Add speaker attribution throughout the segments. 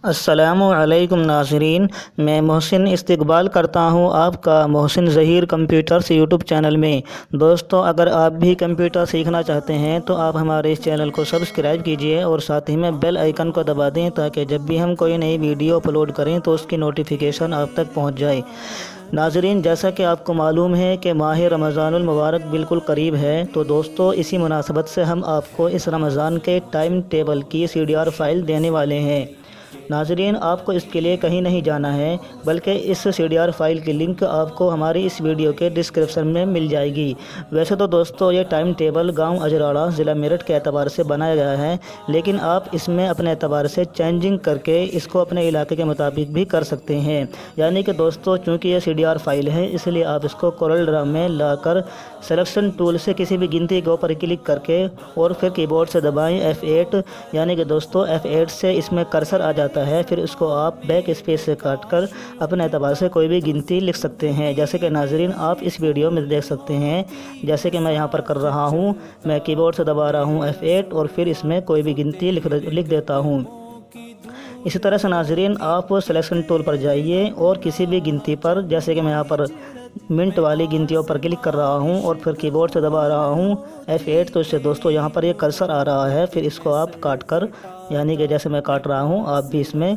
Speaker 1: السلام علیکم ناظرین، میں محسن استقبال کرتا ہوں آپ کا محسن ظہیر کمپیوٹرز یوٹیوب چینل میں۔ دوستو، اگر آپ بھی کمپیوٹر سیکھنا چاہتے ہیں تو آپ ہمارے اس چینل کو سبسکرائب کیجئے اور ساتھ ہی میں بیل آئیکن کو دبا دیں تاکہ جب بھی ہم کوئی نئی ویڈیو اپلوڈ کریں تو اس کی نوٹیفیکیشن آپ تک پہنچ جائے۔ ناظرین، جیسا کہ آپ کو معلوم ہے کہ ماہ رمضان المبارک بالکل قریب ہے، تو دوستو اسی مناسبت سے ہم آپ کو اس رمضان کے ٹائم ٹیبل کی CDR فائل دینے والے ہیں۔ ناظرین، آپ کو اس کے لیے کہیں نہیں جانا ہے، بلکہ اس CDR فائل کی لنک آپ کو ہماری اس ویڈیو کے ڈسکرپشن میں مل جائے گی۔ ویسے تو دوستو یہ ٹائم ٹیبل گاؤں اجراڑا ضلع میرٹھ کے اعتبار سے بنایا گیا ہے، لیکن آپ اس میں اپنے اعتبار سے چینجنگ کر کے اس کو اپنے علاقے کے مطابق بھی کر سکتے ہیں۔ یعنی کہ دوستو، چونکہ یہ CDR فائل ہے اس لیے آپ اس کو Corel میں لا کر سلیکشن ٹول سے کسی بھی گنتی کے اوپر کلک کر کے اور پھر کی بورڈ سے دبائیں F8، یعنی کہ دوستو F8 سے اس میں کرسر آ جاتا ہے، پھر اس کو آپ بیک اسپیس سے کاٹ کر اپنے اعتبار سے کوئی بھی گنتی لکھ سکتے ہیں۔ جیسے کہ ناظرین آپ اس ویڈیو میں دیکھ سکتے ہیں، جیسے کہ میں یہاں پر کر رہا ہوں، میں کی بورڈ سے دبا رہا ہوں F8 اور پھر اس میں کوئی بھی گنتی لکھ دیتا ہوں۔ اسی طرح سے ناظرین آپ سلیکشن ٹول پر جائیے اور کسی بھی گنتی پر، جیسے کہ میں یہاں پر منٹ والی گنتیوں پر کلک کر رہا ہوں اور پھر کی بورڈ سے دبا رہا ہوں F8، تو اس سے دوستو یہاں پر یہ کرسر آ رہا ہے، پھر اس کو آپ کاٹ کر، یعنی کہ جیسے میں کاٹ رہا ہوں آپ بھی اس میں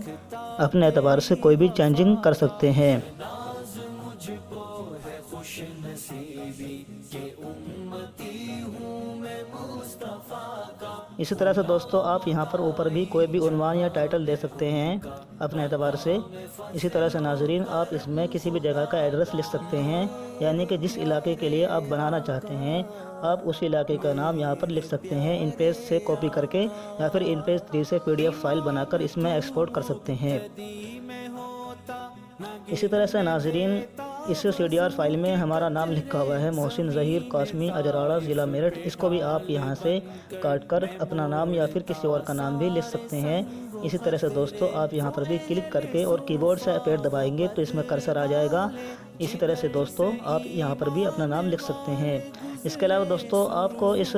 Speaker 1: اپنے اعتبار سے کوئی بھی چینجنگ کر سکتے ہیں۔ اسی طرح سے دوستو آپ یہاں پر اوپر بھی کوئی بھی عنوان یا ٹائٹل دے سکتے ہیں اپنے اعتبار سے۔ اسی طرح سے ناظرین آپ اس میں کسی بھی جگہ کا ایڈریس لکھ سکتے ہیں، یعنی کہ جس علاقے کے لیے آپ بنانا چاہتے ہیں آپ اس علاقے کا نام یہاں پر لکھ سکتے ہیں، انپیج سے کاپی کر کے یا پھر انپیج 3 سے PDF فائل بنا کر اس میں ایکسپورٹ کر سکتے ہیں۔ اسی طرح سے ناظرین اس CDR فائل میں ہمارا نام لکھا ہوا ہے محسن ظہیر قاسمی اجرارہ ضلع میرٹھ، اس کو بھی آپ یہاں سے کاٹ کر اپنا نام یا پھر کسی اور کا نام بھی لکھ سکتے ہیں۔ اسی طرح سے دوستو آپ یہاں پر بھی کلک کر کے اور کی بورڈ سے F8 دبائیں گے تو اس میں کرسر آ جائے گا۔ اسی طرح سے دوستو آپ یہاں پر بھی اپنا نام لکھ سکتے ہیں۔ اس کے علاوہ دوستو آپ کو اس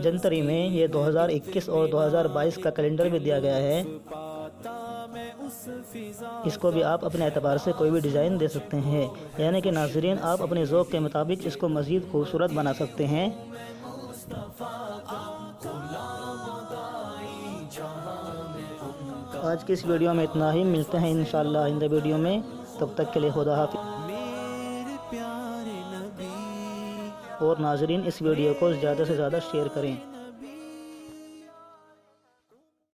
Speaker 1: جنتری میں یہ 2021 اور 2022 کا کیلنڈر بھی دیا گیا ہے، اس کو بھی آپ اپنے اعتبار سے کوئی بھی ڈیزائن دے سکتے ہیں، یعنی کہ ناظرین آپ اپنے ذوق کے مطابق اس کو مزید خوبصورت بنا سکتے ہیں۔ آج کی اس ویڈیو میں اتنا ہی، ملتے ہیں انشاءاللہ آئندہ ویڈیو میں، تب تک کے لیے خدا حافظ۔ اور ناظرین اس ویڈیو کو زیادہ سے زیادہ شیئر کریں۔